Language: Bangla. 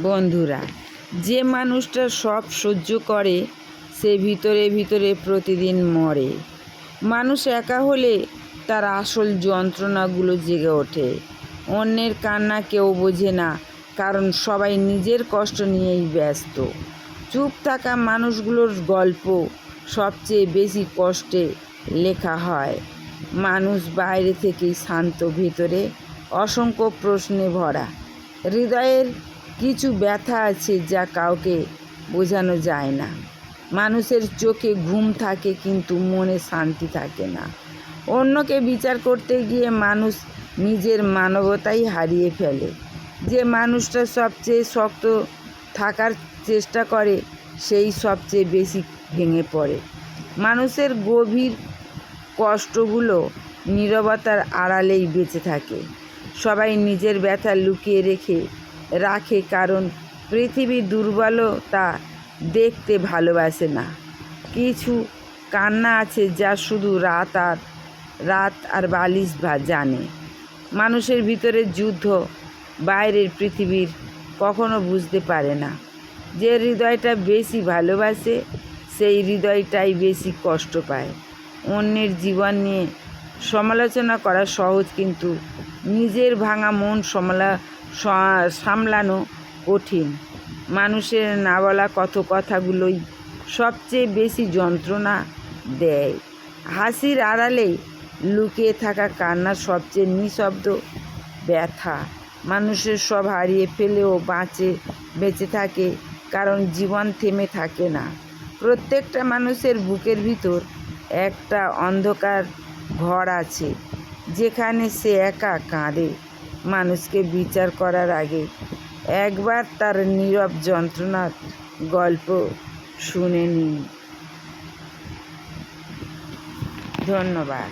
বন্ধুরা, যে মানুষটা সব সহ্য করে সে ভিতরে ভিতরে প্রতিদিন মরে। মানুষ একা হলে তার আসল যন্ত্রণাগুলো জেগে ওঠে। অন্যের কান্না কেউ বোঝে না, কারণ সবাই নিজের কষ্ট নিয়েই ব্যস্ত। চুপ থাকা মানুষগুলোর গল্প সবচেয়ে বেশি কষ্টে লেখা হয়। মানুষ বাইরে থেকেই শান্ত, ভিতরে অসংখ্য প্রশ্নে ভরা। হৃদয়ের কিছু ব্যথা আছে যা কাউকে বোঝানো যায় না। মানুষের চোখে ঘুম থাকে কিন্তু মনে শান্তি থাকে না। অন্যকে বিচার করতে গিয়ে মানুষ নিজের মানবতাই হারিয়ে ফেলে। যে মানুষটা সবচেয়ে শক্ত থাকার চেষ্টা করে সেই সবচেয়ে বেশি ভেঙে পড়ে। মানুষের গভীর কষ্টগুলো নীরবতার আড়ালেই বেঁচে থাকে। সবাই নিজের ব্যথা লুকিয়ে রাখে কারণ পৃথিবী দুর্বলতা দেখতে ভালোবাসে না। কিছু কান্না আছে যা শুধু রাত আর বালিশ জানে। মানুষের ভিতরের যুদ্ধ বাইরের পৃথিবীর কখনো বুঝতে পারে না। যে হৃদয়টা বেশি ভালোবাসে সেই হৃদয়টাই বেশি কষ্ট পায়। অন্যের জীবন নিয়ে সমালোচনা করা সহজ, কিন্তু নিজের ভাঙা মন সামলানো কঠিন। মানুষের না বলা কথাগুলোই সবচেয়ে বেশি যন্ত্রণা দেয়। হাসির আড়ালে লুকিয়ে থাকা কান্না সবচেয়ে নিঃশব্দ ব্যথা। মানুষের সব হারিয়ে ফেলেও বেঁচে থাকে কারণ জীবন থেমে থাকে না। প্রত্যেকটা মানুষের বুকের ভিতর একটা অন্ধকার ঘর আছে যেখানে সে একা কাঁদে। মানুষকে বিচার করার আগে একবার তার নীরব যন্ত্রণার গল্প শুনে নিন। ধন্যবাদ।